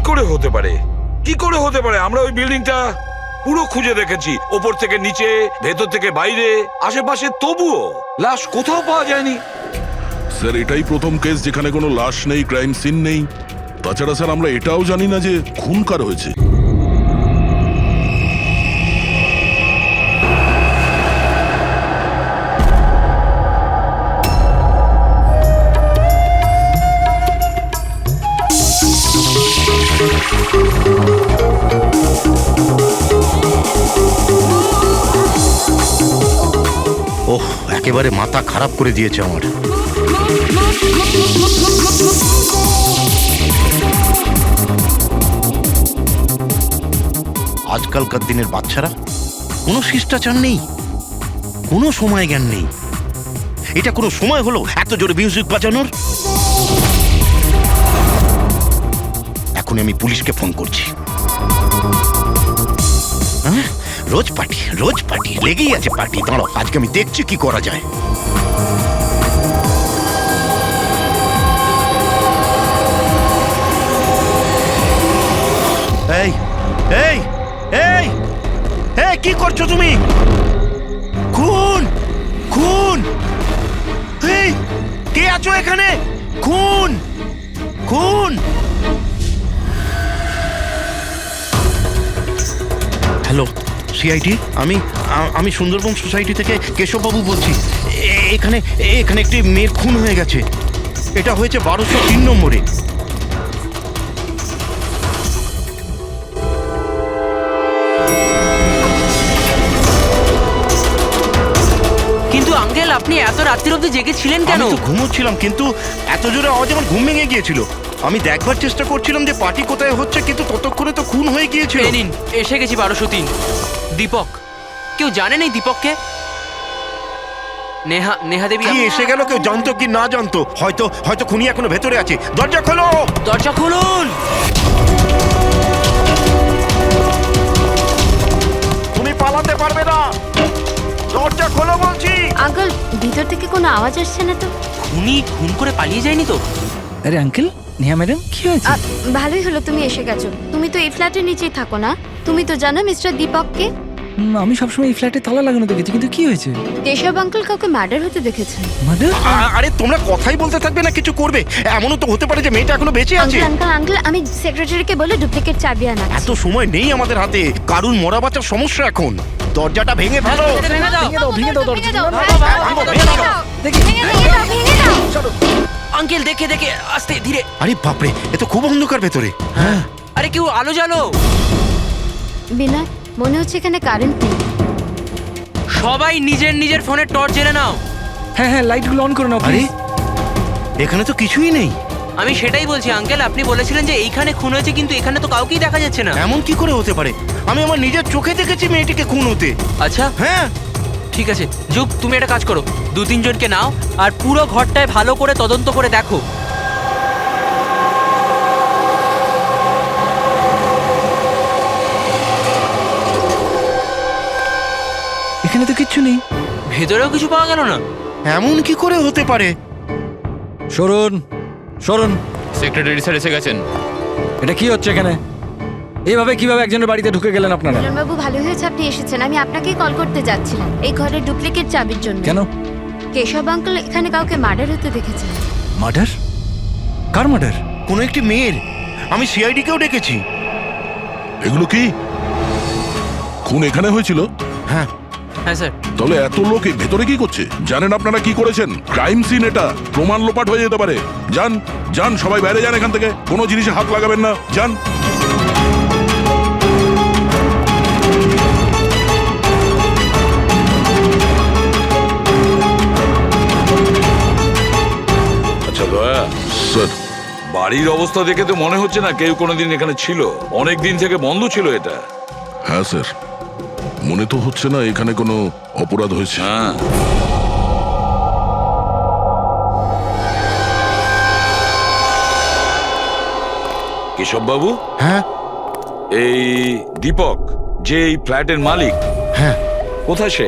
করে হতে পারে? কি করে হতে পারে? আমরা ওই বিল্ডিংটা পুরো খুঁজে দেখেছি, ওপর থেকে নিচে, ভেতর থেকে বাইরে, আশেপাশে, তবুও লাশ কোথাও পাওয়া যায়নি। স্যার এটাই প্রথম কেস যেখানে কোনো লাশ নেই, ক্রাইম সিন নেই। তাছাড়া স্যার আমরা এটাও জানি না যে খুন কার হয়েছে। ওহ, একেবারে মাথা খারাপ করে দিয়েছে আমার। আজকালকার দিনের বাচ্চারা কোনো শিষ্টাচার নেই, কোনো সময় জ্ঞান নেই। এটা কোনো সময় হলো এত জোরে মিউজিক বাজানোর? এখন আমি পুলিশকে ফোন করছি। হ্যাঁ, রোজ পার্টি লেগেই আছে পার্টি। দাঁড়াও, আজকে আমি দেখছি কি করা যায়। এই এই এই এই কি করছো তুমি? খুন খুন! এই কে আছো এখানে? খুন খুন! হ্যালো সিআইটি, আমি সুন্দরবন সোসাইটি থেকে কেশববাবু বলছি। এখানে এখানে একটি মেয়ের খুন হয়ে গেছে। এটা হয়েছে 1203 নম্বরে। কিন্তু আঙ্কেল, আপনি এত রাত্রির অবধি জেগেছিলেন কেন? আমি তো ঘুমোচ্ছিলাম, কিন্তু এত জোরে আওয়াজ আমার ঘুম ভেঙে গিয়েছিল। আমি দেখবার চেষ্টা করছিলাম যে পার্টি কোথায় হচ্ছে, কিন্তু ততক্ষণে তো খুন হয়ে গিয়েছিল। এই নিন, এসে গেছি 1203। দীপক, কেউ জানেন এই দীপককে? নেহা দেবী কি এসে গেল? কেউ জানতো কি না জানতো? হয়তো খুনি এখনো ভেতরে আছে। দরজা খোলো! দরজা খুলুন! তুমি পালাতে পারবে না, দরজা খোলো বলছি। আঙ্কেল, ভিতর থেকে কোনো আওয়াজ আসছে না তো? খুনি খুন করে পালিয়ে যায়নি তো? আরে আঙ্কেল, নেহা ম্যাডাম, কি হয়েছে? ভালোই হলো তুমি এসে গেছো। তুমি তো এই ফ্ল্যাটের নিচেই থাকো না? তুমি তো জানো মিস্টার দীপককে? আমি সবসময় এই ফ্ল্যাটে তালা লাগানো দেখেছি, কিন্তু কি হয়েছে? কেশব আঙ্কেল কাউকে মার্ডার হতে দেখেছেন। মার্ডার? আরে তোমরা কথাই বলতে থাকবে না, কিছু করবে? এমনও তো হতে পারে যে মেয়েটা এখনো বেঁচে আছে। আঙ্কেল, আমি সেক্রেটারিকে বলে ডুপ্লিকেট চাবি আনাচ্ছি। এত সময় নেই আমাদের হাতে। কারুর মরা বাচ্চার সমস্যা এখন। দরজাটা ভেঙে ফেলো। ভেঙে দাও! ভেঙে দাও দরজা। দেখি। ভেঙে দাও। আঙ্কেল, দেখে আস্তে ধীরে। আরে বাপরে, এ তো খুব অন্ধকার ভেতরে। হ্যাঁ, আরে কেউ আলো জ্বালো। বিনয়, মনে হচ্ছে এখানে কারেন্ট নেই। সবাই নিজের নিজের ফোনের টর্চ জেনে নাও। হ্যাঁ, লাইটগুলো অন করে নাও আরে প্লিজ। এখানে তো কিছুই নেই। আমি সেটাই বলছি আঙ্কেল, আপনি বলেছিলেন যে এইখানে খুন হয়েছে, কিন্তু এখানে তো কাউকেই দেখা যাচ্ছে না। এমন কি করে হতে পারে? আমি আমার নিজের চোখে দেখেছি মেয়েটিকে খুন হতে। আচ্ছা, হ্যাঁ, ঠিক আছে যুগ, তুমি একটা কাজ করো, 2-3 জনকে নাও আর পুরো ঘরটায় ভালো করে তদন্ত করে দেখো। এখানে তো কিচ্ছু নেই। ভেতরেও কিছু পাওয়া গেল না। এমন কি করে হতে পারে? সরুন। সেক্রেটারি স্যার এসে গেছেন। এটা কি হচ্ছে এখানে? এইভাবে কিভাবে একজনের বাড়িতে ঢুকে গেলেন আপনারা? বাবু, ভালো হয়েছে আপনি এসেছেন। আমি আপনাকেই কল করতে যাচ্ছিলাম এই ঘরের ডুপ্লিকেট চাবির জন্য। কেন? কেশব আঙ্কেল এখানে কাউকে মার্ডার হতে দেখেছেন। মার্ডার? কার মার্ডার? কোনো একটি মেয়ের। আমি সিআইডি কেও ডেকেছি। এগুলো কি খুন এখানে হয়েছিল? হ্যাঁ, হ্যাঁ স্যার। তাহলে এত লোক এই ভেতরে কি করছে? জানেন আপনারা কি করেছেন? ক্রাইম সিন এটা, প্রমাণ লোপাট হয়ে যেতে পারে। যান সবাই বাইরে যান এখান থেকে। কোনো জিনিসে হাত লাগাবেন না, যান। আচ্ছা দয়া, স্যার বাড়ির অবস্থা দেখে তো মনে হচ্ছে না কেউ কোনোদিন এখানে ছিল। অনেক দিন থেকে বন্ধ ছিল এটা। হ্যাঁ স্যার, মনে তো হচ্ছে না এখানে কোনো অপরাধ হয়েছে। হ্যাঁ, কেশব বাবু, হ্যাঁ, এই দীপক যে এই ফ্ল্যাটের মালিক, হ্যাঁ। কোথায় সে?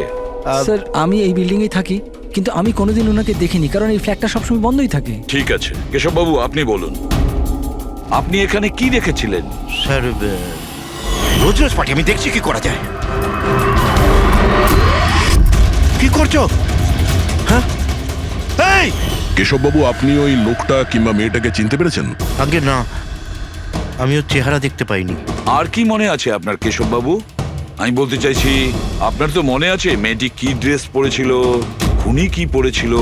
স্যার, আমি এই বিল্ডিংয়েই থাকি, কিন্তু আমি কোনোদিন ওনাকে দেখিনি, কারণ এই ফ্ল্যাটটা সবসময় বন্ধই থাকে। ঠিক আছে কেশব বাবু, আপনি বলুন। আপনি এখানে কি দেখেছিলেন? স্যার রোজ রোজ পার্টি, আমি দেখছি কি করা যায়। কি করছো? হ্যাঁ এই কেশববাবু, আপনি ওই লোকটা কিংবা মেয়েটাকে চিনতে পেরেছেন? আগে না, আমি ওর চেহারা দেখতে পাইনি। আর কি মনে আছে আপনার কেশব বাবু? আমি বলতে চাইছি, আপনার তো মনে আছে মেয়েটি কি ড্রেস পরেছিল, খুনি কি পরেছিল?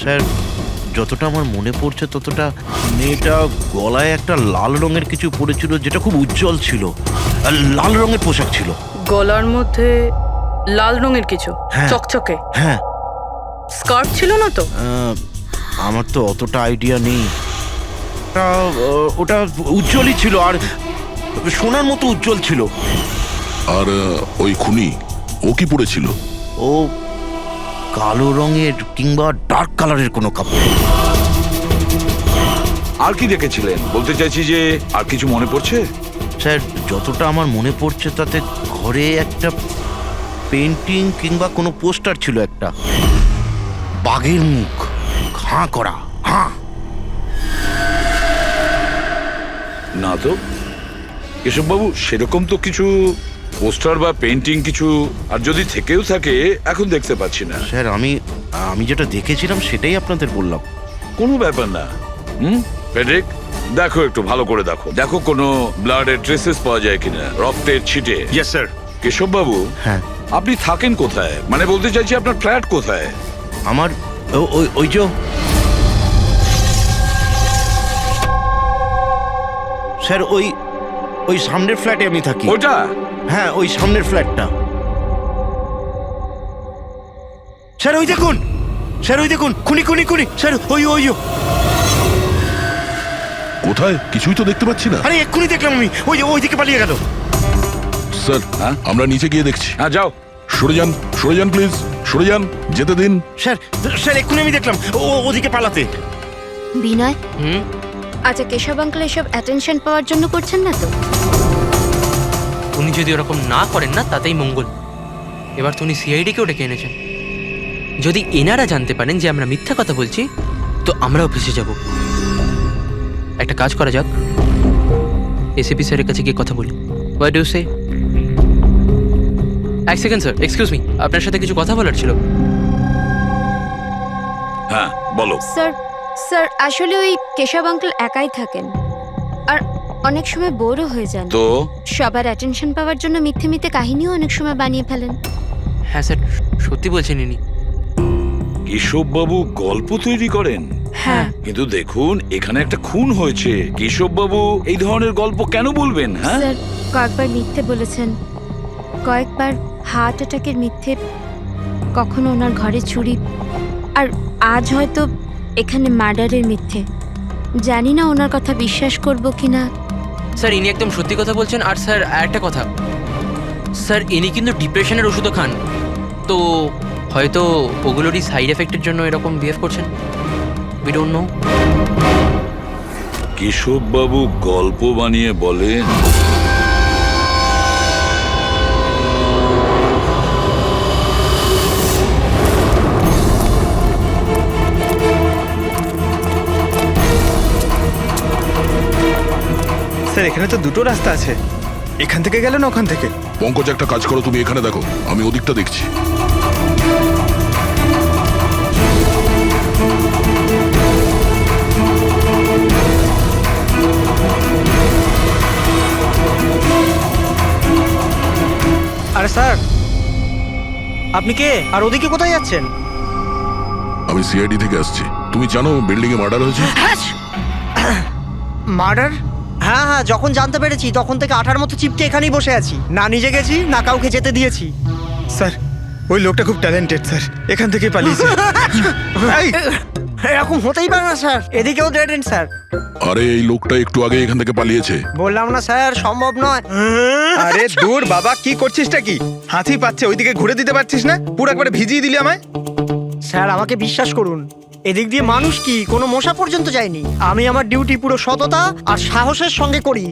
স্যার যতটা আমার মনে পড়ছে ততটা মেয়েটা গলায় একটা লাল রঙের কিছু পরেছিল, যেটা খুব উজ্জ্বল ছিল, আর লাল রঙের পোশাক ছিল। গলার মধ্যে লাল রঙের কিছু হ্যাঁ। চকচকে হ্যাঁ, স্কার্ট ছিল না তো? আমার তো অতটা আইডিয়া নেই। ওটা উজ্জ্বলই ছিল, আর সোনার মতো উজ্জ্বল ছিল। আর ওই খুনি, ও কি পরেছিল? ও কালো রঙের কিংবা ডার্ক কালারের কোনো কাপড়। আর কি দেখেছিলেন বলতে চাইছি, যে আর কিছু মনে পড়ছে? স্যার যতটা আমার মনে পড়ছে তাতে ঘরে একটা পেন্টিং কিংবা কোনো পোস্টার ছিল, একটা বাঘের মুখ, হাঁ করা, হাঁ। না তো কেশব বাবু, সেরকম তো কিছু পোস্টার বা পেন্টিং কিছু, আর যদি থেকেও থাকে এখন দেখতে পাচ্ছি না। স্যার আমি যেটা দেখেছিলাম সেটাই আপনাদের বললাম। কোনো ব্যাপার না। ফেডরিক, দেখো একটু ভালো করে দেখো, দেখো কোনো ব্লাডের ট্রেসেস পাওয়া যায় কিনা, রক্তের ছিটে। Yes sir. কেশব বাবু, হ্যাঁ, আপনি থাকেন কোথায়? মানে বলতে চাইছি আপনার ফ্ল্যাট কোথায়? আমার ওই যে স্যার ওই সামনের ফ্ল্যাটে আমি থাকি। ওটা? হ্যাঁ, ওই সামনের ফ্ল্যাটটা। স্যার ওই দেখুন, স্যার ওই দেখুন, খুনি খুনি খুনি স্যার, ওই ওই ও। কোথায়? কিছুই তো দেখতে পাচ্ছি না। আরে এক্ষুনি দেখলাম আমি, ওইদিকে পালিয়ে গেল। স্যার, হ্যাঁ? আমরা নিচে গিয়ে দেখছি। হ্যাঁ যাও। সরে যান প্লিজ, সরে যান, যেতে দিন। স্যার এক্ষুনি আমি দেখলাম ওদিকে পালাতে। বিনয়, হুম, আচ্ছা কেশব আঙ্কেল এসব অ্যাটেনশন পাওয়ার জন্য করছেন না তো? উনি যদি ওরকম না করেন না তাতেই মঙ্গল। এবার তো উনি সিআইডিকেও ডেকে এনেছেন। যদি এনারা জানতে পারেন যে আমরা মিথ্যা কথা বলছি, তো আমরাও ফেসে যাব। একটা কাজ করা যাক, এসিপি স্যারের কাছে গিয়ে কথা বলি। হোয়াট ডু সে? এক সেকেন্ড স্যার, এক্সকিউজ মি, আপনার সাথে কিছু কথা বলার ছিল। হ্যাঁ বলো। স্যার আসলে ওই কেশব আঙ্কেল একাই থাকেন, আর অনেক সময় বোরও হয়ে যান। তো সবার অ্যাটেনশন পাওয়ার জন্য মিথ্যে মিথ্যে কাহিনীও অনেক সময় বানিয়ে ফেলেন। হ্যাঁ স্যার, সত্যি বলছেন ইনি। কেশব বাবু গল্প তৈরি করেন? হ্যাঁ। কিন্তু দেখুন, এখানে একটা খুন হয়েছে, কেশব বাবু এই ধরনের গল্প কেন বলবেন? হ্যাঁ, স্যার কয়েকবার মিথ্যে বলেছেন, কয়েকবার হার্ট অ্যাটাকের মিথ্যে, কখনো ওনার ঘরে চুরি, আর আজ হয়তো এখানে মার্ডারের মিথ্যে। জানি না ওনার কথা বিশ্বাস করব কিনা। স্যার ইনি একদম সত্যি কথা বলছেন। আর স্যার একটা কথা, স্যার ইনি কিন্তু ডিপ্রেশনের ওষুধও খান, তো হয়তো ওগুলোরই সাইড এফেক্টের জন্য এরকম বিহেভ করছেন। We don't know. কেশব বাবু গল্প বানিয়ে বলেন? স্যার এখানে তো দুটো রাস্তা আছে, এখান থেকে গেলে না ওখান থেকে। পঙ্কজ, একটা কাজ করো, তুমি এখানে দেখো, আমি ওদিকটা দেখছি। আরে স্যার, আপনি কে? আর ওদিকে কোথায় যাচ্ছেন? আমি সিআইডি থেকে আসছি। তুমি জানো বিল্ডিং এ মার্ডার হয়েছে? মার্ডার? হ্যাঁ হ্যাঁ, যখন জানতে পেরেছি তখন থেকে আঠার মতো চিপকে এখানেই বসে আছি, না নিজে গেছি না কাউকে যেতে দিয়েছি। স্যার ওই লোকটা খুব ট্যালেন্টেড স্যার, এখান থেকে পালিয়েছে। এই, এরকম হতেই পারে না স্যার, এদিকেও ডেড এন্ড স্যার। আরে এই লোকটা একটু আগে এখান থেকে পালিয়েছে। বললাম না স্যার, সম্ভব নয়। আরে দূর বাবা, কি করছিসটা কি? হাতি পাচ্ছে, ওইদিকে ঘুরে দিতে পারছিস না? পুরো একবারে ভিজিয়ে দিলি আমায়। স্যার আমাকে বিশ্বাস করুন, এদিক দিয়ে মানুষ কি কোনো মশা পর্যন্ত যায়নি। আমি আমার ডিউটি পুরো সততা আর সাহসের সঙ্গে করি।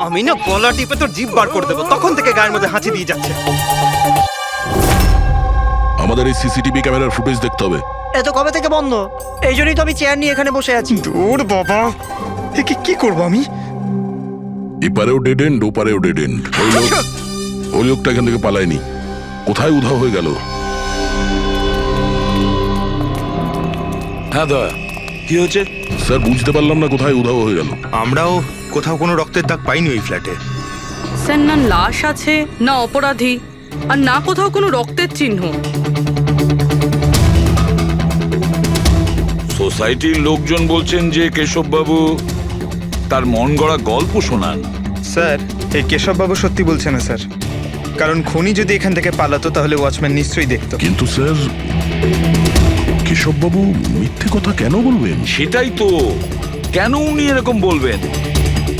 আমি না গলা টিপে তোর জিভ বার করে দেবো, তখন থেকে গায়ের মধ্যে হাঁচি দিয়ে যাচ্ছে। আমাদের এই সিসিটিভি ক্যামেরার ফুটেজ দেখতে হবে। এ তো কবে থেকে বন্ধ, এই জন্যই তো আমি চেয়ার নিয়ে এখানে বসে আছি। দূর বাবা, একে কি করব আমি? এপারেও ডেড এন্ড ওপারেও ডেড এন্ড। ওই লোকটা এখান থেকে পালায়নি, কোথায় উধাও হয়ে গেল? হ্যাঁ দয়া, কি হয়েছে? স্যার বুঝতে পারলাম না কোথায় উধাও হয়ে গেল। আমরাও কোথাও কোনো রক্তের দাগ পাইনি ওই ফ্ল্যাটে। স্যার, না লাশ আছে, না অপরাধী, আর না কোথাও কোনো রক্তের চিহ্ন। সোসাইটির লোকজন বলছেন যে কেশববাবু তার মন গড়া গল্প শোনান। স্যার, এই কেশববাবু সত্যি বলছে না স্যার, কারণ খুনি যদি এখান থেকে পালাতো তাহলে ওয়াচম্যান নিশ্চয়ই দেখতো। কিন্তু স্যার, কেশববাবু মিথ্যে কথা কেন বলবেন? সেটাই তো, কেন উনি এরকম বলবেন?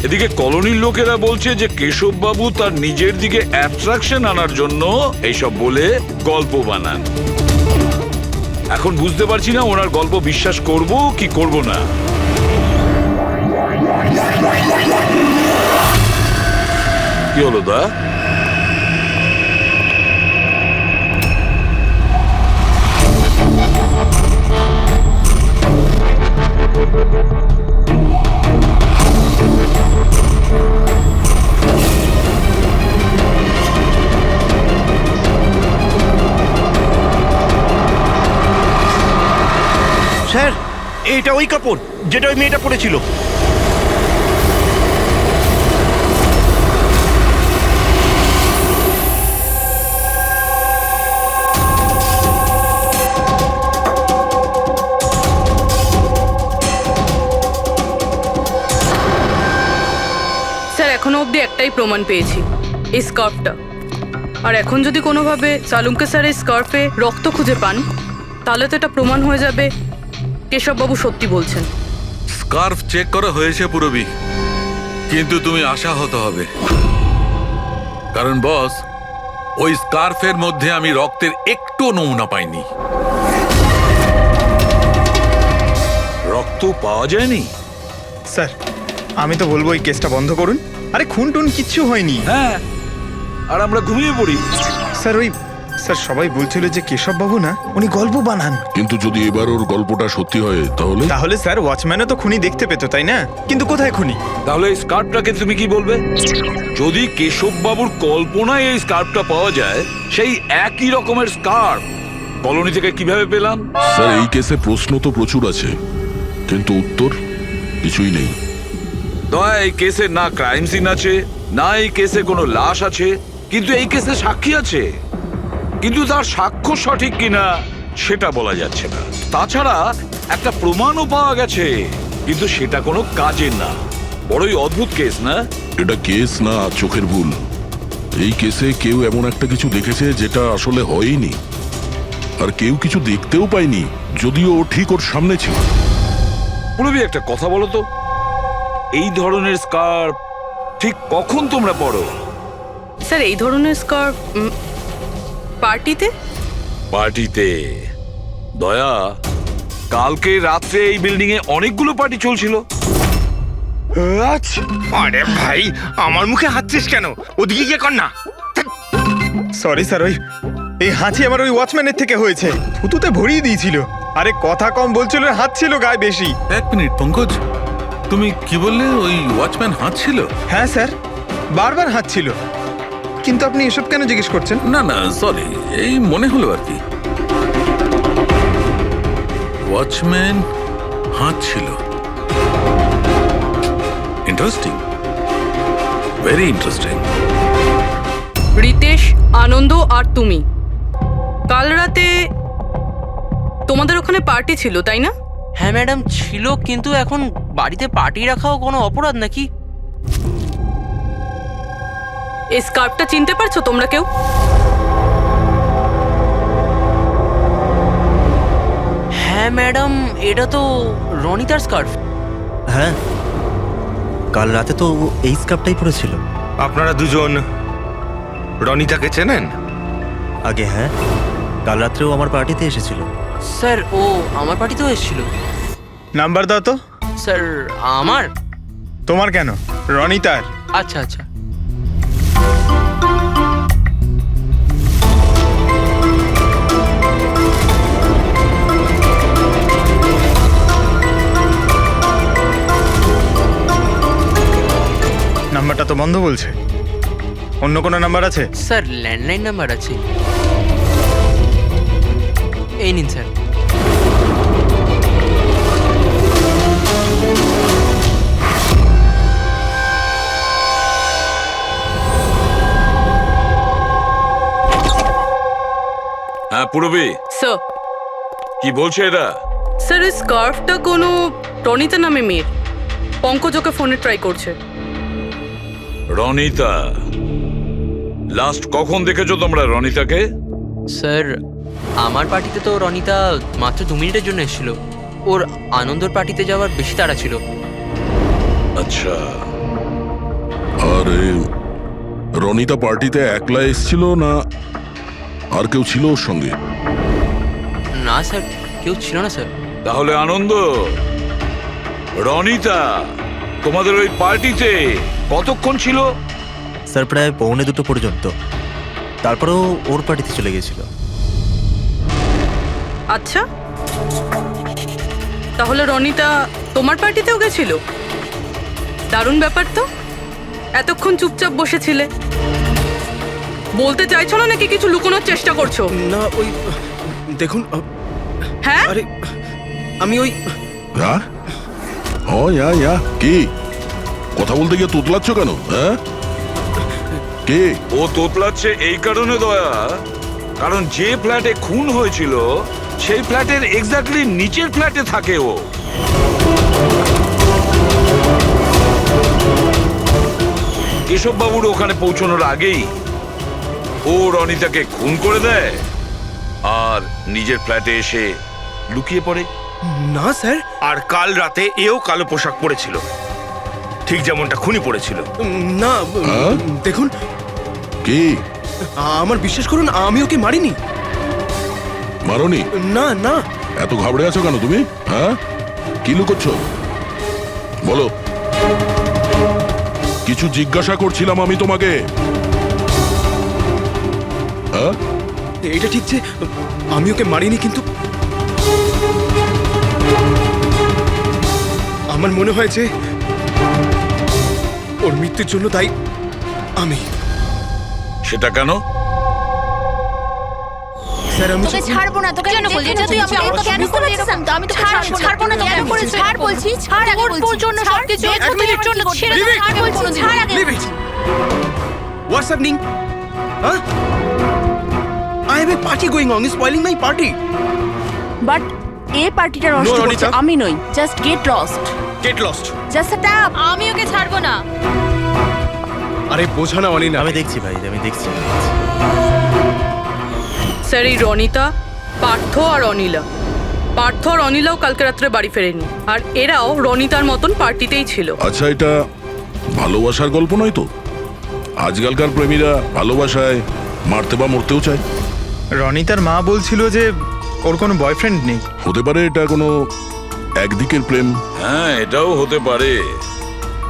এদিকে কলোনির লোকেরা বলছে যে কেশববাবু তার নিজের দিকে অ্যাট্রাকশন আনার জন্য এইসব বলে গল্প বানান। এখন বুঝতে পারছি না ওনার গল্প বিশ্বাস করব কি করব না। কি হলো দা? স্যার, এইটা ওই কাপড় যেটা ওই মেয়েটা পরেছিল। স্যার, এখনো অবধি একটাই প্রমাণ পেয়েছি, এই স্কার্ফটা। আর এখন যদি কোনোভাবে সালুমকে স্যার এই স্কার্ফে রক্ত খুঁজে পান, তাহলে তো এটা প্রমাণ হয়ে যাবে কেশববাবু সত্যি বলছেন। স্কার্ফ চেক করা হয়েছে পুরবি, কিন্তু তুমি আশাহত হবে, কারণ বস, ওই স্কার্ফের মধ্যে আমি রক্তের একটু নমুনা পাইনি। রক্ত পাওয়া যায়নি? স্যার, আমি তো বলবো এই কেসটা বন্ধ করুন। আরে খুন টুন কিচ্ছু হয়নি। হ্যাঁ, আর আমরা ঘুমিয়ে পড়ি। স্যার সবাই বলছিল যে কেশববাবু না, উনি গল্প বানান। কিন্তু যদি এবার ওর গল্পটা সত্যি হয় তাহলে? তাহলে স্যার ওয়াচম্যানও তো খুনি দেখতে পেতো, তাই না? কিন্তু কোথায় খুনি? তাহলে এই স্কার্ফটাকে তুমি কি বলবে? যদি কেশববাবুর কল্পনায় এই স্কার্ফটা পাওয়া যায়, সেই একই রকমের স্কার্ফ কলোনি থেকে কিভাবে পেলাম? স্যার, এই কেসে প্রশ্ন তো প্রচুর আছে, কিন্তু উত্তর কিছুই নেই। দয়া, এই কেসে না ক্রাইম সিন আছে, না এই কেসে কোনো লাশ আছে, কিন্তু এই কেসে সাক্ষী আছে। কিন্তু তার সাক্ষ্য সঠিক কিনা সেটা বলা যাচ্ছে না। তাছাড়া একটা প্রমাণও পাওয়া গেছে, কিন্তু সেটা কোনো কাজের না। বড়ই অদ্ভুত কেস, না? এটা কেস না, চোখের ভুল। এই কেসে কেউ এমন একটা কিছু দেখেছে যেটা আসলে হয়নি, আর কেউ কিছু দেখতেও পায়নি, যদিও ও ঠিক ওর সামনে ছিল। পুরবি, একটা কথা বলো তো, এই ধরনের স্কার্ফ ঠিক কখন তোমরা পরো? স্যার, এই ধরনের স্কার্ফ পার্টিতে। পার্টিতে? দয়া, কালকে রাত্রে এই বিল্ডিং এ অনেকগুলো পার্টি চলছিল। আরে ভাই, আমার মুখে হাতছিস কেন? ওদিকে গিয়ে কর না। সরি স্যার, এই হাঁচি আমার ওই ওয়াচম্যানের থেকে হয়েছে। থুতুতে ভরিয়ে দিয়েছিল। আরে কথা কম বলছিল, হাত ছিল গায়ে বেশি। এক মিনিট পঙ্কজ, তুমি কি বললে? ওই ওয়াচম্যান হাত ছিল? হ্যাঁ স্যার, বারবার হাত ছিল। কিন্তু আপনি এসব কেন জিজ্ঞেস করছেন? না না, সরি, এই মনে হলো আর কি। ওয়াচম্যান হাত ছিল। Interesting, very interesting. Ritesh, Anand আর তুমি কাল রাতে তোমাদের ওখানে পার্টি ছিল, তাই না? হ্যাঁ ম্যাডাম, ছিল, কিন্তু এখন বাড়িতে পার্টি রাখাও কোনো অপরাধ নাকি? এই স্কার্ফটা চিনতে পারছো তোমরা কেউ? হ্যাঁ ম্যাডাম, এটা তো রনিতার স্কার্ফ। হ্যাঁ, কাল রাতে তো ও এই স্কার্ফটাই পরেছিল। আপনারা দুজন রনিতাকে চেনেন? আগে হ্যাঁ, কাল রাত্রেও আমার পার্টিতে এসেছিল। স্যার, ও আমার পার্টিতেও এসেছিল। নাম্বার দাও তো। স্যার, আমার? তোমার কেন, রনিতার। আচ্ছা আচ্ছা। বন্ধ বলছে। অন্য কোনো নাম্বার আছে? স্যার ল্যান্ডলাইন নাম্বার আছে, এই নিন স্যার। হ্যাঁ পুরবী, স্যার কি বলছে এরা? স্যার এই স্কার্ফটা কোনো রনিতা নামে মেয়ের। পঙ্কজ ওকে ফোনে ট্রাই করছে। রনিতা? লাস্ট কখন দেখেছো তোমরা রনিতাকে? স্যার আমার পার্টিতে তো রনিতা মাত্র 2 মিনিটের জন্য এসেছিল। ওর আনন্দর পার্টিতে যাওয়ার বেশি তাড়া ছিল। আচ্ছা, আরে রনিতা পার্টিতে একলা এসেছিল না আর কেউ ছিল ওর সঙ্গে? না স্যার, কেউ ছিল না স্যার। তাহলে আনন্দ, রনিতা তোমাদের ওই পার্টিতে কতক্ষণ ছিল? স্যার প্রায় 1:45 পর্যন্ত, তারপরেও ওর পার্টিতে চলে গেছিল। আচ্ছা, তাহলে রনিতা তোমার পার্টিতেও গেছিল? দারুণ ব্যাপার তো। এতক্ষণ চুপচাপ বসেছিলে, বলতে চাইছো না নাকি কিছু লুকোনোর চেষ্টা করছো? না ওই দেখুন, হ্যাঁ আরে আমি ওই হ্যাঁ ও ইয়া কি কথা বলতে গিয়ে তোতলাচ্ছ কেন? হ্যাঁ কে? ও তোতলাচ্ছে এই কারণে দয়া, কারণ যে ফ্ল্যাটে খুন হয়েছিল সেই ফ্ল্যাটের এক্স্যাক্টলি নিচের ফ্ল্যাটে থাকে ও। কেশববাবুর ওখানে পৌঁছানোর আগেই ও রনিতাকে খুন করে দেয় আর নিজের ফ্ল্যাটে এসে লুকিয়ে পড়ে। না স্যার, আর কাল রাতে এও কালো পোশাক পরেছিল, ঠিক যেমনটা খুনি পরেছিল। না হ্যাঁ? দেখুন, কি আমার বিশ্বাস করুন, আমি ওকে মারিনি। মারোনি? না না, এত ঘাবড়ে আছো কেন তুমি? হ্যাঁ কি লুকোচ্ছ বলো? কিছু জিজ্ঞাসা করছিলাম আমি তোমাকে। হ্যাঁ এটা ঠিক যে আমি ওকে মারিনি, কিন্তু আমার মনে হয় যে ওর মৃত্যুর জন্য দায়ী আমি। সেটা কেন? স্যার আমি তোকে ছাড়বো না, তোকে কেন বলছিস? তুই আমাকে কেন করছিস? আমি তো ছাড়বো না, কেন করেছিস? ছাড় বলছি, ছাড় আগে বলছি। তোর জন্য সবকিছু তোর জন্য ছেড়ে দে, ছাড় বলছি, ছাড় আগে। What's happening? Huh? I have a party going on. He's spoiling my party. But এই পার্টিটা নষ্ট No, করছে Ronita. আমি নই। Just get lost, Get lost. Just আ ট্যাপ। আমি ওকে ছাড়বো না। আরে বোঝা না অনিনা। আমি দেখছি ভাই, আমি দেখছি। স্যার এই রনিতা, পার্থ আর অনিলা, পার্থ আর অনিলাও কালকে রাত্রে বাড়ি ফেরেনি, আর এরাও রনিতার মতন পার্টিতেই ছিল। আচ্ছা, এটা ভালোবাসার গল্প নয় তো? আজকালকার প্রেমীরা ভালোবাসায় মারতে বা মরতেও চায়। রনিতার মা বলছিল যে ওর কোনো বয়ফ্রেন্ড নেই। হতে পারে এটা কোনো একদিকের প্রেম। হ্যাঁ, এটাও হতে পারে।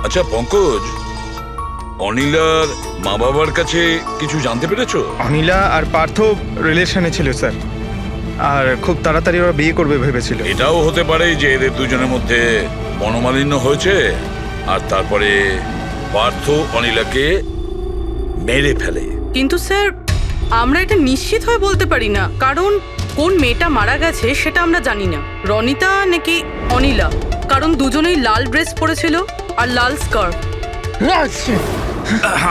আচ্ছা পঙ্কজ, অনিলার মা বাবার কাছে কিছু জানতে পেরেছো? অনিলা আর পার্থ রিলেশনে ছিল স্যার, আর খুব তাড়াতাড়ি ওরা বিয়ে করবে ভেবেছিল। এটাও হতে পারে যে এদের দুজনের মধ্যে মনোমালিন্য হয়েছে আর তারপরে পার্থ অনিলাকে মেরে ফেলে। কিন্তু স্যার আমরা এটা নিশ্চিত হয়ে বলতে পারি না, কারণ কোন মেয়েটা মারা গেছে সেটা আমরা জানি না, রনিতা নাকি অনিলা, কারণ দুজনেই লাল ড্রেস পরেছিল আর লাল স্কার্ফ।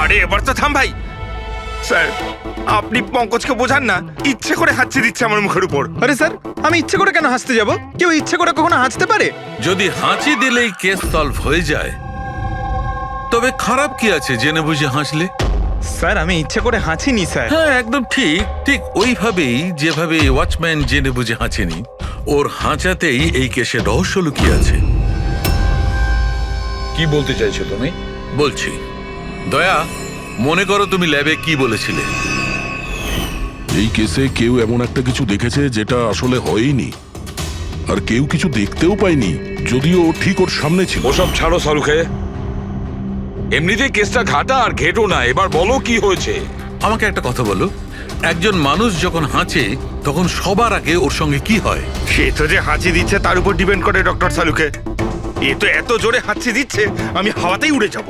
আরে এবার তো থাম ভাই। স্যার আপনি পঙ্কজকে বোঝান না, ইচ্ছে করে হাঁচি দিচ্ছে আমার মুখের উপর। আরে স্যার, আমি ইচ্ছে করে কেন হাসতে যাব? কেউ ইচ্ছে করে কখনো হাসতে পারে? যদি হাঁচি দিলেই কেস সলভ হয়ে যায়, তবে খারাপ কি আছে জেনে বুঝে হাসলে? স্যার আমি ইচ্ছে করে হাঁচিনি স্যার। হ্যাঁ একদম ঠিক, ঠিক ওইভাবেই যেভাবে ওয়াচম্যান জেনে বুঝে হাঁচেনি, ওর হাঁচাতেই এই কেসের রহস্য লুকিয়ে আছে। কি বলতে চাইছো তুমি? বলছি, দয়া, মনে করো তুমি ল্যাবে কি বলেছিলে? এই কেসে কেউ এমন একটা কিছু দেখেছে যেটা আসলে হয়নি, আর কেউ কিছু দেখতেও পায়নি, যদিও ঠিক ওর সামনে ছিল। ওসব ছাড়ো সারুখে, এমনিতেই কেসটা ঘাটা আর ঘেটো না। এবার বলো কি হয়েছে। আমাকে একটা কথা বলো, একজন মানুষ যখন হাঁচে তখন সবার আগে ওর সঙ্গে কি হয়? সে তো যে হাঁচি দিচ্ছে তার উপর ডিপেন্ড করে ডক্টর সালুকে। এ তো এত জোরে হাঁচি দিচ্ছে আমি হাওয়াতেই উড়ে যাব।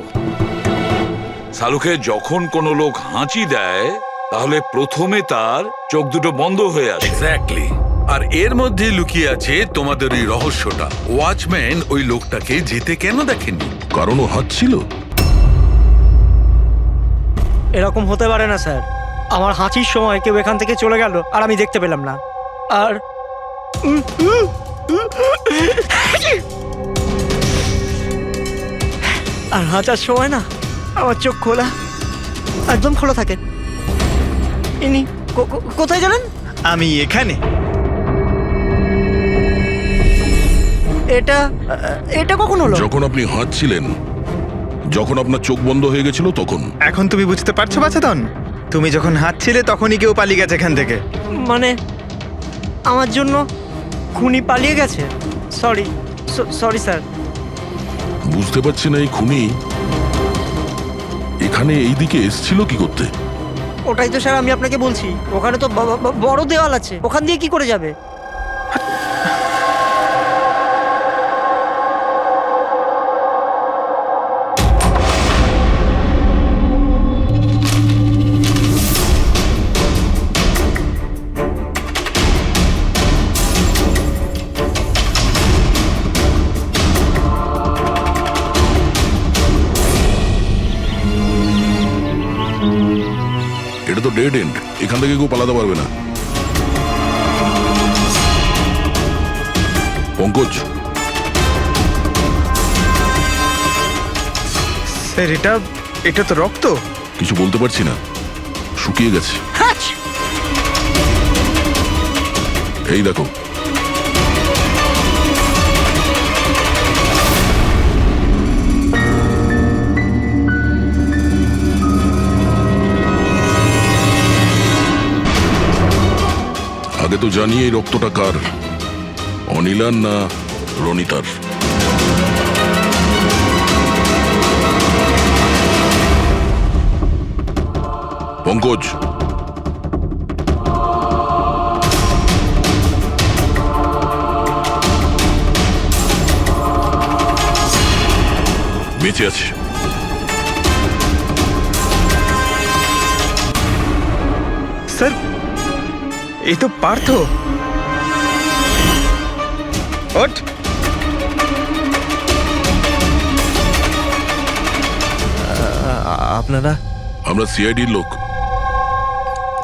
শালুকে যখন কোনো লোক হাঁচি দেয় তাহলে প্রথমে তার চোখ দুটো বন্ধ হয়ে আসে। এক্স্যাক্টলি। আর এর মধ্যে লুকিয়ে আছে তোমাদের ওই রহস্যটা। ওয়াচম্যান ওই লোকটাকে যেতে কেন দেখেননি? কারণ ও হাঁচছিল। এরকম হতে পারে না স্যার। আমার হাঁচির সময় কেউ এখান থেকে চলে গেল আর আমি দেখতে পেলাম না। আর আর হাঁচার সময় না আমার চোখ খোলা, একদম খোলা থাকে। ইনি কোথায় গেলেন? আমি এখানে। এটা এটা কখন হলো? যখন আপনি হাঁচছিলেন, যখন আপনার চোখ বন্ধ হয়ে গেছিল তখন। এখন তুমি বুঝতে পারছো বাচ্চাদন? তুমি যখন হাঁটছিলে তখনই কেউ পালিয়ে গেছে এখান থেকে। মানে আমার জন্য খুনি পালিয়ে গেছে? Sorry sorry sir. বুঝতে পারছি না এই খুনি এখানে এইদিকে এসছিল কি করতে? ওটাই তো স্যার আমি আপনাকে বলছি। ওখানে তো বড় দেওয়াল আছে, ওখান দিয়ে কি করে যাবে? এটা তো ডেড এন্ড, এখান থেকে কেউ পালাতে পারবে না। পঙ্কজ, স্যার এটা তো রক্ত। কিছু বলতে পারছি না, শুকিয়ে গেছে। এই দেখো, আগে তো জানি এই রক্তটা কার, অনিলার না রনিতার। পঙ্কজ, বেঁচে আছে। স্যার এই তো পার্থ। ওঠ। আপনারা? আমরা সিআইডির লোক।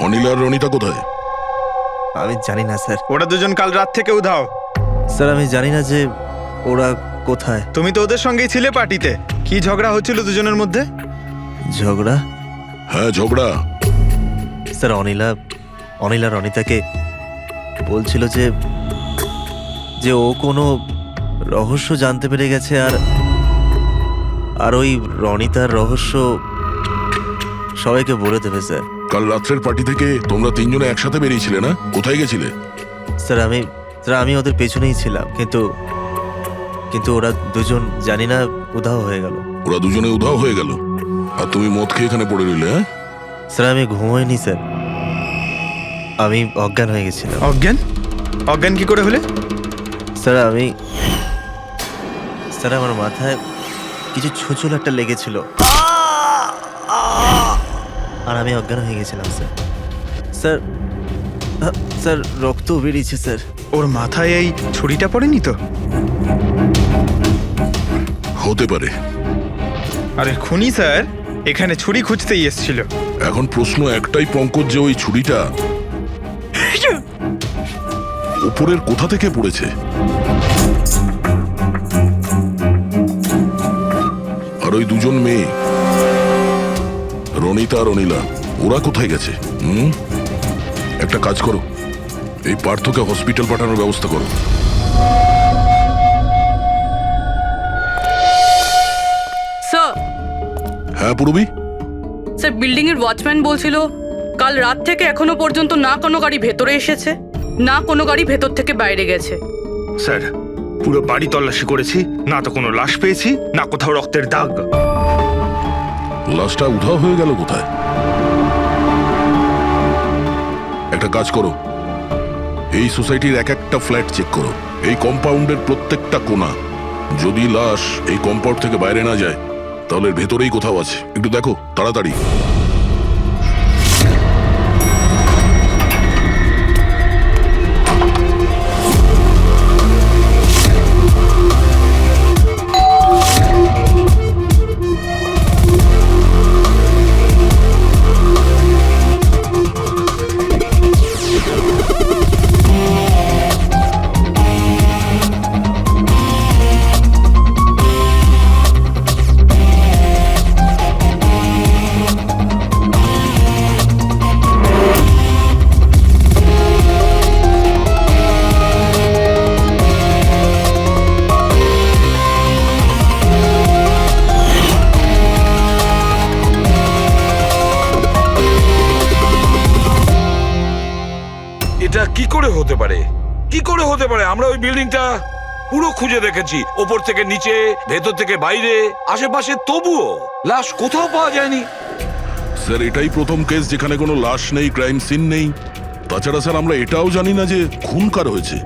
অনিল আর রনিতা কোথায়? আমি জানি না স্যার। ওরা দুজন কাল রাত থেকে উধাও। স্যার আমি জানি না যে ওরা কোথায়। তুমি তো ওদের সঙ্গেই ছিলে পার্টিতে। কি ঝগড়া হচ্ছিল দুজনের মধ্যে? ঝগড়া? হ্যাঁ ঝগড়া। স্যার অনিলা রনিতাকে বলছিল যে ও কোনো রহস্য জানতে পেরে গেছে, আর ওই রনিতার রহস্য সবাইকে বলে দেবে স্যার। কাল রাত্রের পার্টি থেকে তোমরা তিনজনে একসাথে বেরিয়েছিলে না? কোথায় গেছিলে? স্যার আমি ওদের পেছনেই ছিলাম, কিন্তু ওরা দুজন জানি না উধাও হয়ে গেল। ওরা দুজনে উধাও হয়ে গেল আর তুমি মদ খেয়ে এখানে পড়ে রইলে? হ্যাঁ স্যার আমি ঘুমোইনি স্যার, আমি অজ্ঞান হয়ে গেছিলাম। অজ্ঞান কি করে হলে? স্যার আমার মাথায় কিছু ছুঁচুল একটা লেগেছিল আর আমি অজ্ঞান হয়ে গেছিলাম স্যার। স্যার রক্ত বেরিয়েছে স্যার। ওর মাথায় এই ছুরিটা পড়েনি তো? হতে পারে। আরে খুনি স্যার এখানে ছুরি খুঁজতেই এসেছিল। এখন প্রশ্ন একটাই পঙ্কজ, যে ওই ছুরিটা উপরের কোথা থেকে পড়েছে? আর ওই দুজন মেয়ে রনিতা আর অনিলা, ওরা কোথায় গেছে? একটা কাজ করো, এই পার্থকে হসপিটাল পাঠানোর ব্যবস্থা করো। স্যার। হ্যাঁ পূরবী? স্যার বিল্ডিং এর ওয়াচম্যান বলছিল কাল রাত থেকে এখনো পর্যন্ত না কোনো গাড়ি ভেতরে এসেছে, না কোনো গাড়ি ভেতর থেকে বাইরে গেছে। স্যার পুরো বাড়ি তল্লাশি করেছি, না তো কোনো লাশ পেয়েছি, না কোথাও রক্তের দাগ। লাশটা উধাও হয়ে গেল কোথায়? একটা কাজ করো, এই সোসাইটির এক একটা ফ্ল্যাট চেক করো, এই কম্পাউন্ডের প্রত্যেকটা কোণা। যদি লাশ এই কম্পাউন্ড থেকে বাইরে না যায় তাহলে এর ভেতরেই কোথাও আছে, একটু দেখো তাড়াতাড়ি। এটা কি করে হতে পারে? কি করে হতে পারে? আমরা ওই বিল্ডিংটা পুরো খুঁজে দেখেছি, ওপর থেকে নিচে, ভেতর থেকে বাইরে, আশেপাশে, তবুও লাশ কোথাও পাওয়া যায়নি। স্যার এটাই প্রথম কেস যেখানে কোনো লাশ নেই, ক্রাইম সিন নেই। তাছাড়া স্যার আমরা এটাও জানি না যে খুন কার হয়েছে।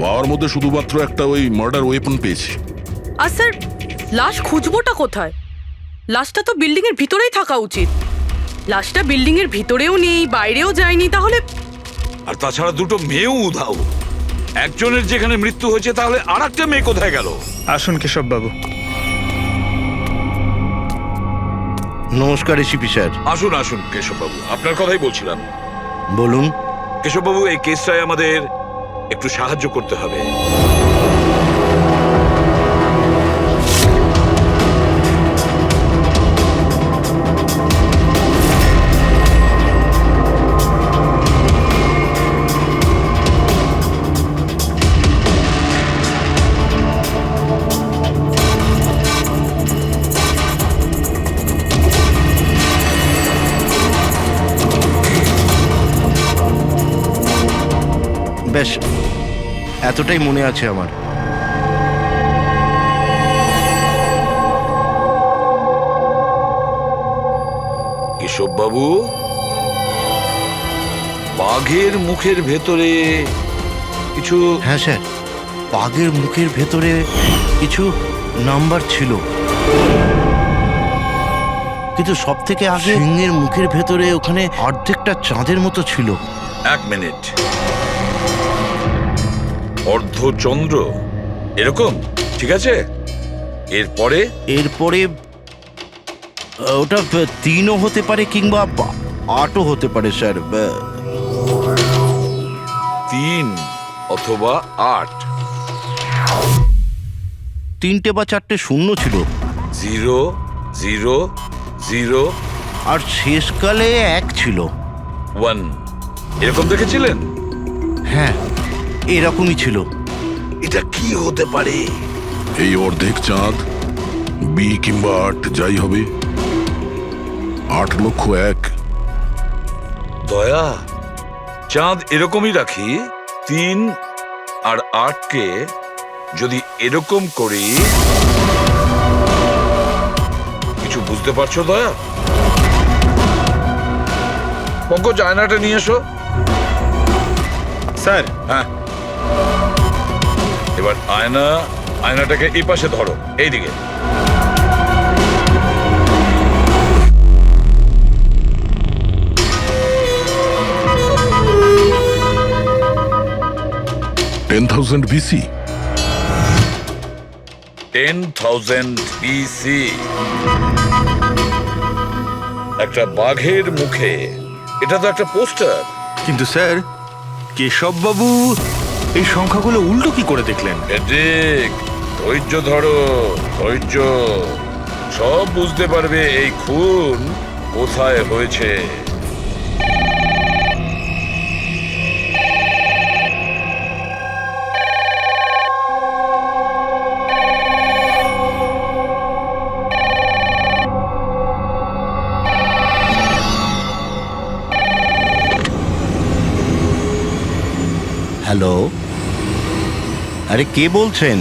পাওয়ার মধ্যে শুধুমাত্র একটা ওই মার্ডার ওয়েপন পেয়েছি। আর স্যার, লাশ খুঁজবোটা কোথায়? লাশটা তো বিল্ডিং এর ভিতরেই থাকা উচিত। লাশটা বিল্ডিং এর ভিতরেও নেই, বাইরেও যায়নি, তাহলে আর তাছাড়া দুটো মেয়েও উধাও। একজনের যেখানে মৃত্যু হয়েছে, তাহলে আর একটা মেয়ে কোথায় গেল? আসুন কেশব বাবু। নমস্কার এসিপি স্যার। আসুন আসুন কেশববাবু, আপনার কথাই বলছিলাম। বলুন। কেশববাবু, এই কেসটায় আমাদের একটু সাহায্য করতে হবে। বেশ, এতটাই মনে আছে আমার। কেশববাবু, বাঘের মুখের ভেতরে কিছু... হ্যাঁ স্যার, বাঘের মুখের ভেতরে কিছু নাম্বার ছিল, কিন্তু সব থেকে আগে সিংহের মুখের ভেতরে ওখানে অর্ধেকটা চাঁদের মতো ছিল। এক মিনিট, অর্ধচন্দ্র এরকম, ঠিক আছে। এরপরে এরপরে ওটা 3ও হতে পারে কিংবা 8ও হতে পারে স্যার। 3 অথবা 8। 3টে বা 4টে শূন্য ছিল। 0 0 0 আর শেষকালে 1 ছিল। 1 এরকম দেখেছিলেন? হ্যাঁ, এরকমই ছিল। এটা কি হতে পারে? এই অর্ধেক চাঁদ, বি কিংবা 8 যাই হবে, 8,01,000। দয়া, চাঁদ এরকমই রাখি, 3 আর 8কে যদি এরকম করি, কিছু বুঝতে পারছো দয়া? পঙ্কজ, আয়নাটা নিয়ে এসো। স্যার। হ্যাঁ, এবার আয়নাটাকে এই পাশে ধরো, এইদিকে। $10,000 BC। 10,000 BC। একটা বাঘের মুখে, এটা তো একটা পোস্টার। কিন্তু স্যার, কেশব বাবু এই সংখ্যাগুলো উল্টো কি করে দেখলেন? ঠিক, ধৈর্য ধরো, ধৈর্য। সব বুঝতে পারবে এই খুন কোথায় হয়েছে। হ্যালো, আরে কে বলছেন?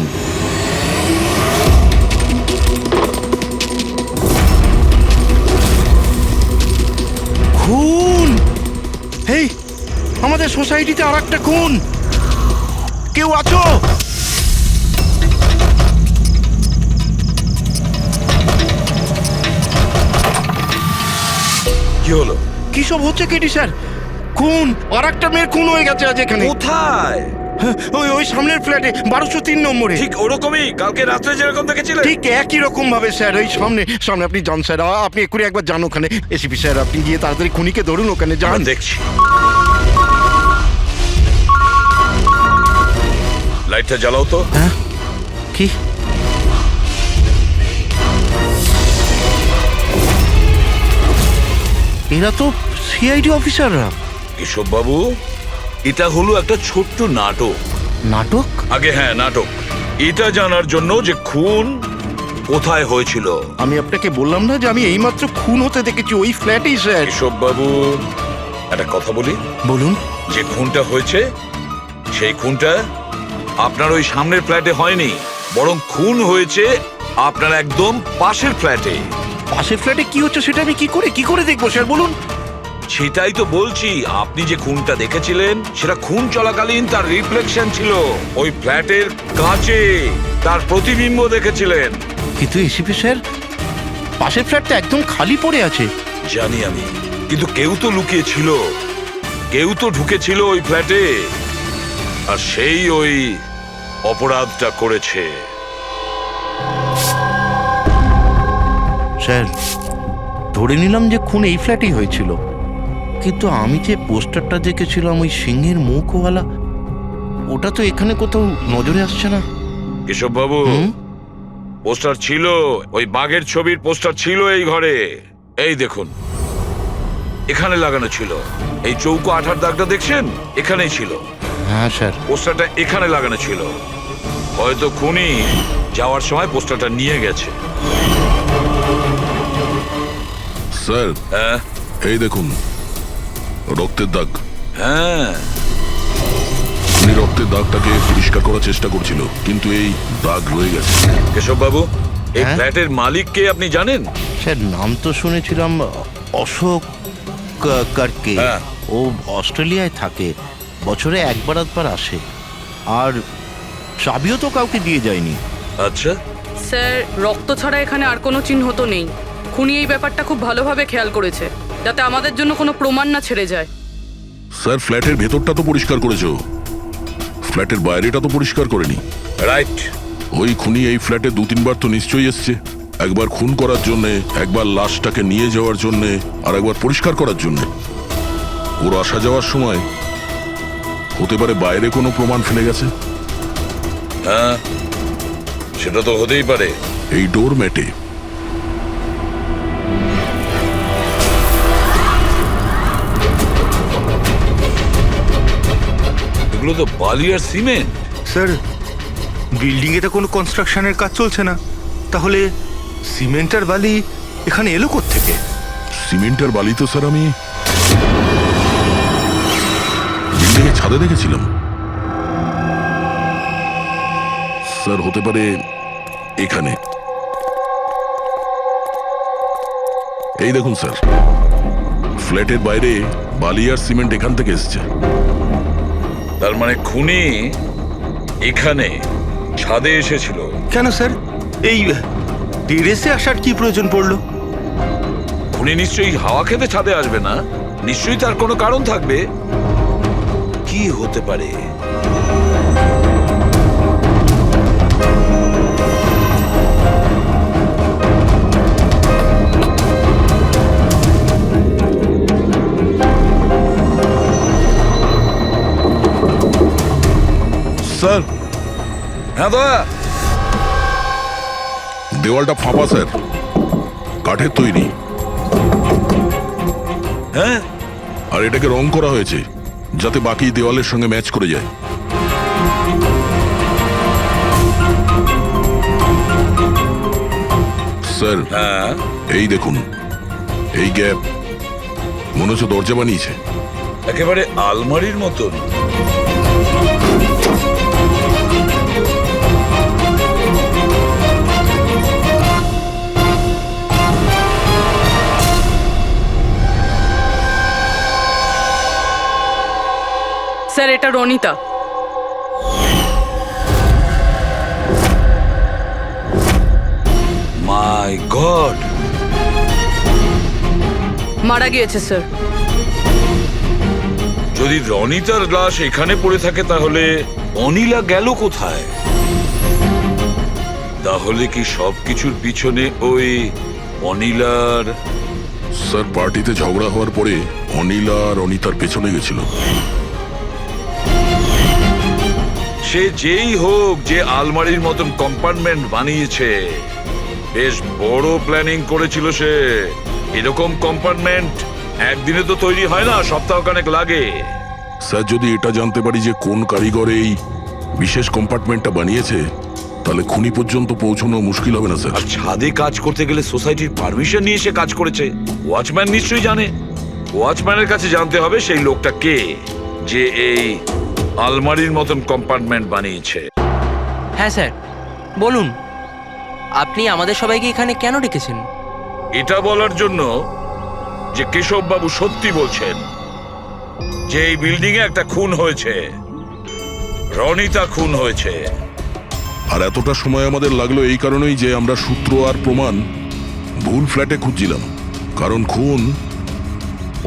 খুন! এই আমাদের সোসাইটিতে আর একটা খুন! কেউ আছো? কি হলো? কি সব হচ্ছে কেটি স্যার? খুন, আর একটা মেয়ের খুন হয়ে গেছে আজ এখানে। কোথায়? ওই ওই সামনের ফ্ল্যাটে 1203 নম্বরে। ঠিক ওরকমই কালকে রাত্রে যেরকম দেখেছিলেন। ঠিক একই রকম ভাবে স্যার, ওই সামনে সামনে। আপনি যান স্যার, আপনি এক্ষুনি একবার যান ওখানে। এসিপি স্যার, আপনি গিয়ে তাড়াতাড়ি খুনিকে ধরুন, ওখানে যান। আমি দেখছি। লাইটটা জ্বালাও তো। হ্যাঁ, কি? এরা তো সিআইডি অফিসাররা। কেশব বাবু, এটা হলো একটা ছোট্ট নাটক। নাটক? আগে হ্যাঁ, নাটক। এটা জানার জন্য যে খুন কোথায় হয়েছিল। আমি আপনাকে বললাম না যে আমি এইমাত্র খুন হতে দেখেছি ওই ফ্ল্যাটেই স্যার। কেশব বাবু, একটা কথা বলি। বলুন। যে খুনটা হয়েছে সেই খুনটা আপনার ওই সামনের ফ্ল্যাটে হয়নি, বরং খুন হয়েছে আপনার একদম পাশের ফ্ল্যাটে। পাশের ফ্ল্যাটে কি হচ্ছে সেটা আমি কি করে দেখবো স্যার, বলুন। সেটাই তো বলছি, আপনি যে খুনটা দেখেছিলেন সেটা খুন চলাকালীন তার রিফ্লেকশন ছিল ওই ফ্ল্যাটের কাঁচে, তার প্রতিবিম্ব দেখেছিলেন। কিন্তু এসিপি স্যার, পাশের ফ্ল্যাটটা একদম খালি পড়ে আছে। জানি আমি, কিন্তু কেউ তো লুকিয়ে ছিল, কেউ তো ঢুকেছিল ওই ফ্ল্যাটে, আর সেই ওই অপরাধটা করেছে। স্যার, ধরে নিলাম যে খুন এই ফ্ল্যাটেই হয়েছিল, কিন্তু আমি যে পোস্টারটা দেখেছিলাম ওই সিংহের মুখওয়ালা, ওটা তো এখানে কোথাও নজরে আসছে না। কেশব বাবু, পোস্টার ছিল, ওই বাঘের ছবির পোস্টার ছিল এই ঘরে। এই দেখুন, এখানে লাগানো ছিল। এই চৌকো আঠার দাগটা দেখছেন, এখানেই ছিল। হ্যাঁ স্যার। পোস্টারটা এখানে লাগানো ছিল। হয়তো খুনি যাওয়ার সময় পোস্টারটা নিয়ে গেছে। স্যার, হ্যাঁ এই দেখুন রক্তের দাগ। হ্যাঁ, উনি রক্তের দাগটাকে পরিষ্কার করার চেষ্টা করছিল, কিন্তু এই দাগ রয়ে গেছে। কেশব বাবু, এই হ্যাঁ? ফ্ল্যাটের মালিক কে আপনি জানেন? স্যার, নাম তো শুনেছিলাম, অশোক কার্কে। হ্যাঁ। ও অস্ট্রেলিয়ায় থাকে, বছরে একবার আধবার আসে, আর চাবিও তো কাউকে দিয়ে যায়নি। আচ্ছা, স্যার, রক্ত ছাড়া এখানে আর কোনো চিহ্ন তো নেই। খুনি এই ব্যাপারটা খুব ভালোভাবে খেয়াল করেছে, যাতে আমাদের জন্য কোনো প্রমাণ না ছেড়ে যায়। স্যার, ফ্ল্যাটের ভেতরটা তো পরিষ্কার করেছো, ফ্ল্যাটের বাইরেটা তো পরিষ্কার করেনি। রাইট। ওই খুনি এই ফ্ল্যাটে 2-3 বার তো নিশ্চয়ই এসছে। একবার খুন করার জন্যে, একবার লাশটাকে নিয়ে যাওয়ার জন্যে, আর একবার পরিষ্কার করার জন্যে। ওর আসা যাওয়ার সময় হতে পারে বাইরে কোনো প্রমাণ ফেলে গেছে। হ্যাঁ, সেটা তো হতেই পারে। এই ডোর ম্যাটে এগুলো তো বালি আর সিমেন্ট। স্যার, বিল্ডিং এ তো কোনো কনস্ট্রাকশনের কাজ চলছে না, তাহলে সিমেন্ট আর বালি এখানে এলো কোত্থেকে? সিমেন্টের বালি তো স্যার আমি বিল্ডিংয়ের ছাদে দেখেছিলাম। স্যার, হতে পারে এখানে। এই দেখুন স্যার, ফ্ল্যাটের বাইরে বালি আর সিমেন্ট এখান থেকে এসছে। তার মানে খুনি এখানে ছাদে এসেছিল। কেন স্যার, এই টেরেসে আসার কি প্রয়োজন পড়লো? খুনি নিশ্চয়ই হাওয়া খেতে ছাদে আসবে না, নিশ্চয়ই তার কোনো কারণ থাকবে। কি হতে পারে? স্যার, হ্যাঁ দয়া, দেওয়ালটা ফাঁপা স্যার, কাঠের তৈরি। হ্যাঁ, আর এটাকে রং করা হয়েছে যাতে বাকি দেওয়ালের সঙ্গে ম্যাচ করে যায়। স্যার, হ্যাঁ, এই দেখুন, এই গ্যাপ মনে হচ্ছে দরজা বানিয়েছে। একেবারে আলমারির মতন। স্যার, এটা রনিতা। মাই গড, মারা গিয়েছে স্যার। যদি রনিতার লাশ এখানে পড়ে থাকে তাহলে অনিলা গেল কোথায়? তাহলে কি সবকিছুর পিছনে ওই অনিলার? স্যার, পার্টিতে ঝগড়া হওয়ার পরে অনিলা আর অনিতার পেছনে গেছিল। সে যেই হোক, যে আলমারির মতন কম্পার্টমেন্ট বানিয়েছে, বেশ বড় প্ল্যানিং করেছিল সে। এরকম কম্পার্টমেন্ট একদিনে তো তৈরি হয় না, সপ্তাহখানেক লাগে। স্যার, যদি এটা জানতে পারি যে কোন কারিগর এই বিশেষ কম্পার্টমেন্টটা বানিয়েছে, তাহলে খুনি পর্যন্ত পৌঁছানো মুশকিল হবে না স্যার। আর ছাদে কাজ করতে গেলে সোসাইটির পারমিশন নিয়ে সে কাজ করেছে। ওয়াচম্যান নিশ্চয়ই জানে। ওয়াচম্যানের কাছে জানতে হবে সেই লোকটা কে, যে এই আলমারির মতন কম্পার্টমেন্ট বানিয়েছে। হ্যাঁ স্যার, বলুন আপনি আমাদের সবাইকে এখানে কেন ডেকেছেন? এটা বলার জন্য যে কেশব বাবু সত্যি বলছেন যে এই বিল্ডিং এ একটা খুন হয়েছে, রনিতা খুন হয়েছে। আর এতটা সময় আমাদের লাগলো এই কারণেই যে আমরা সূত্র আর প্রমাণ ভুল ফ্ল্যাটে খুঁজছিলাম, কারণ খুন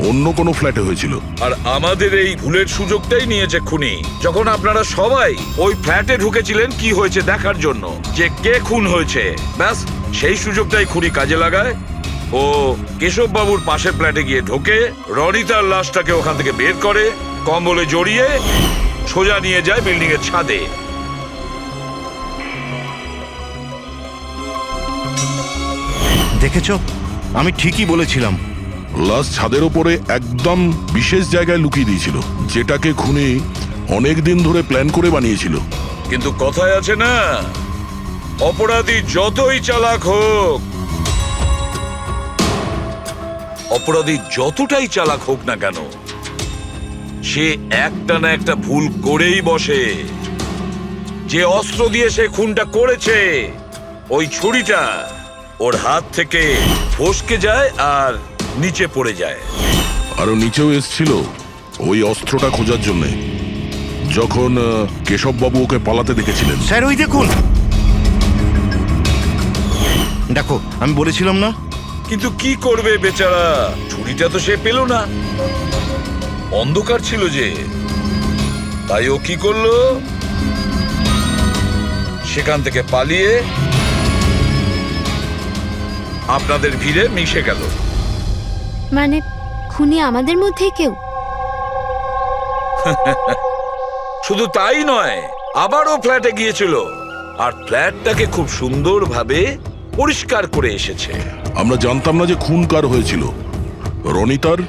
অন্য কোনো ফ্ল্যাটে হয়েছিল। আর আমাদের এই ভুলের সুযোগটাই নিয়েছে খুনি, যখন আপনারা সবাই ওই ফ্ল্যাটে ঢুকেছিলেন কি হয়েছে দেখার জন্য, যে কে খুন হয়েছে। ব্যাস সেই সুযোগটাই খুনি কাজে লাগায়। ও কেশব বাবুর পাশের ফ্ল্যাটে গিয়ে ঢোকে, রনিতার লাশটাকে ওখান থেকে বের করে, কম্বলে জড়িয়ে সোজা নিয়ে যায় বিল্ডিং এর ছাদে। দেখেছো, আমি ঠিকই বলেছিলাম। লাশ ছাদের ওপরে একদম বিশেষ জায়গায় লুকিয়ে দিয়েছিল, যেটাকে খুনি অনেক দিন ধরে প্ল্যান করে বানিয়েছিল। কিন্তু কথায় আছে না, অপরাধী যতই চালাক হোক, অপরাধী যতটাই চালাক হোক না কেন, সে একটা না একটা ভুল করেই বসে। যে অস্ত্র দিয়ে সে খুনটা করেছে, ওই ছুরিটা ওর হাত থেকে ফসকে যায় আর নিচে পড়ে যায়। আরো নিচেও এসছিল ওই অস্ত্রটা খোঁজার জন্য, যখন কেশববাবু ওকে পালাতে দেখেছিলেন। স্যার, ওই দেখুন, দেখো আমি বলেছিলাম না। কিন্তু কি করবে বেচারা, ছুরিটা তো সে পেল না, অন্ধকার ছিল যে। তাই ও কি করলো, সেখান থেকে পালিয়ে আপনাদের ভিড়ে মিশে গেল। মানে খুনি আমাদের মধ্যে কেউ? শুধু তাই নয়, আবারও ফ্ল্যাটে গিয়েছিল আর ফ্ল্যাটটাকে খুব সুন্দরভাবে পরিষ্কার করে এসেছে। আমরা জানতাম না যে খুন কার হয়েছিল, রনিতার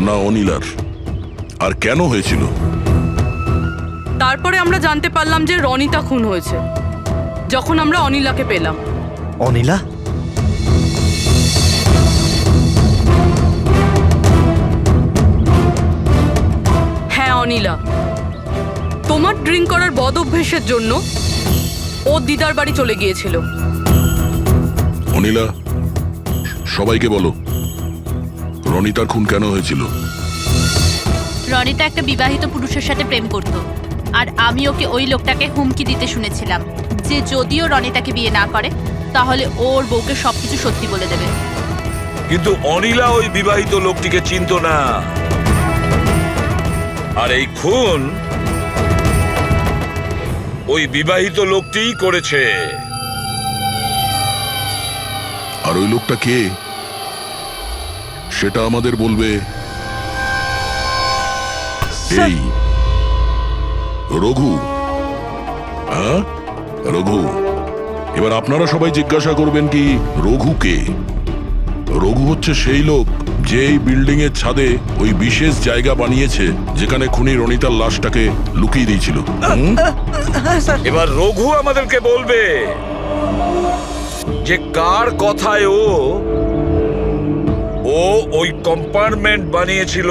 না অনিলার, আর কেন হয়েছিল। তারপরে আমরা জানতে পারলাম যে রনিতা খুন হয়েছে, যখন আমরা অনিলাকে পেলাম। অনিলা? হ্যাঁ অনিলা, তোমার ড্রিঙ্ক করার বদ অভ্যেসের জন্য ও দিদার বাড়ি চলে গিয়েছিল। অনিলা, সবাইকে বলো রনিতার খুন কেন হয়েছিল। রনিতা একটা বিবাহিত পুরুষের সাথে প্রেম করত, আর আমি ওকে ওই লোকটাকে হুমকি দিতে শুনেছিলাম যে যদিও রনিতাকে বিয়ে না করে তাহলে ওর বউকে সবকিছু সত্যি বলে দেবে। কিন্তু অনিলা ওই বিবাহিত লোকটিকে চিনতো না, আর এই খুন ওই বিবাহিত লোকটিই করেছে। আর ওই লোকটা কে সেটা আমাদের বলবে এই রঘু। হ্যাঁ, রঘু। এবার আপনারা সবাই জিজ্ঞাসা করবেন কি রঘু কে। রঘু হচ্ছে সেই লোক যে এই বিল্ডিং এর ছাদে ওই বিশেষ জায়গা বানিয়েছে যেখানে খুনি রনিতার লাশটাকে লুকিয়ে দিয়েছিল। এবার রঘু আমাদেরকে বলবে যে কার কথায় ও ওই কম্পার্টমেন্ট বানিয়েছিল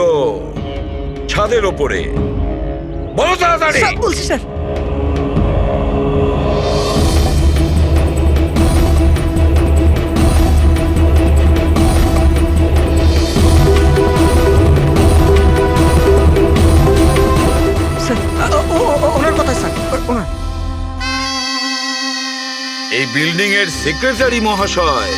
ছাদের ওপরে। বলো তাড়াতাড়ি। বলছি স্যার। ওনার কথা স্যার, ওনার। এই বিল্ডিং এর সেক্রেটারি মহাশয়।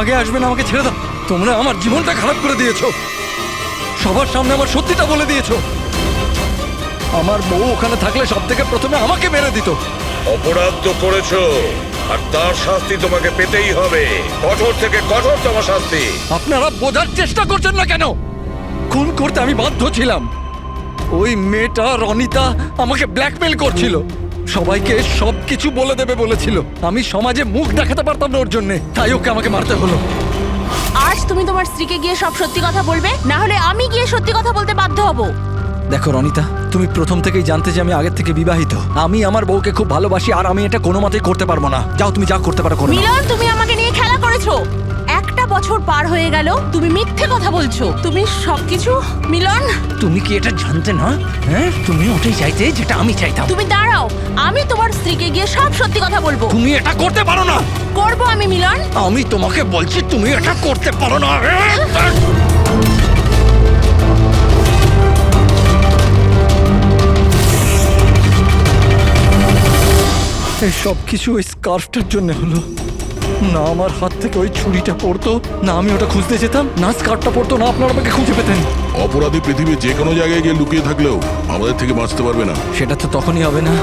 আগে আসবেন আমাকে ছেড়ে দাও। তোমরা আমার জীবনটা খারাপ করে দিয়েছো, সবার সামনে আমার সত্যিটা বলে দিয়েছো। আমার বউ ওখানে থাকলে সব থেকে প্রথমে আমাকে মেরে দিত। অপরাধ তো করেছো, আর তার শাস্তি তোমাকে পেতেই হবে। কঠোর থেকে কঠোরতম শাস্তি। আপনারা বোঝার চেষ্টা করছেন না কেন? খুন করতে আমি বাধ্য ছিলাম। ওই মেয়েটা রনিতা আমাকে ব্ল্যাকমেল করছিল, সবাইকে সবকিছু বলে দেবে বলেছিল। আমি সমাজে মুখ দেখাতে পারতাম না ওর জন্য, তাই ওকে আমাকে মারতে হলো। আজ তুমি তোমার স্ত্রীকে গিয়ে সব সত্যি কথা বলবে, না হলে আমি গিয়ে সত্যি কথা বলতে বাধ্য হব। দেখো রনিতা, তুমি প্রথম থেকেই জানতে যে আমি আগের থেকে বিবাহিত। আমি আমার বউকে খুব ভালোবাসি, আর আমি এটা কোনো মতেই করতে পারবো না। যাও, তুমি যা করতে পারো করো। মিলন, তুমি আমাকে নিয়ে খেলা করেছো। একটা বছর পার হয়ে গেল, তুমি মিথ্যে কথা বলছো। তুমি সবকিছু মিলন। তুমি কি এটা জানতে না? হ্যাঁ, তুমি ওটাই চাইতে যেটা আমি চাইতাম। তুমি দাঁড়াও, আমি তোমার স্ত্রীকে গিয়ে সব সত্যি কথা বলবো। তুমি এটা করতে পারো না। করবো আমি মিলন। আমি তোমাকে বলছি তুমি এটা করতে পারো না। এই সব কিছু ওই স্কার্ফটার জন্য হলো। না আমার হাত থেকে ওই ছুরিটা পড়তো, না আমি ওটা খুঁজতে যেতাম, না স্কার্ফটা পড়তো, না আপনারা আমাকে খুঁজে পেতেন। অপরাধী পৃথিবীর যে কোনো জায়গায় গিয়ে লুকিয়ে থাকলেও আমাদের থেকে বাঁচতে পারবে না। সেটা তো তখনই হবে না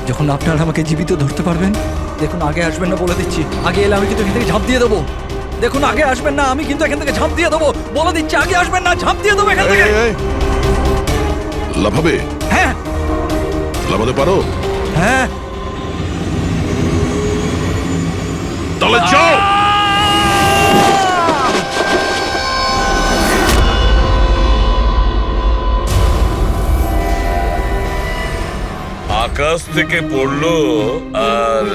যখন আপনারা আমাকে জীবিত ধরতে পারবেন। দেখুন, আগে আসবেন না বলে দিচ্ছি। আগে এলে আমি কিন্তু এখান থেকে ঝাঁপ দিয়ে দেবো। দেখুন, আগে আসবেন না, আমি কিন্তু এখান থেকে ঝাঁপ দিয়ে দেবো বলে দিচ্ছি। আগে আসবেন না, ঝাঁপ দিয়ে দেবো এখান থেকে। লাফাবে? হ্যাঁ। লাফাতে পারো? হ্যাঁ। তাহলে যাও। আকাশ থেকে পড়লো আর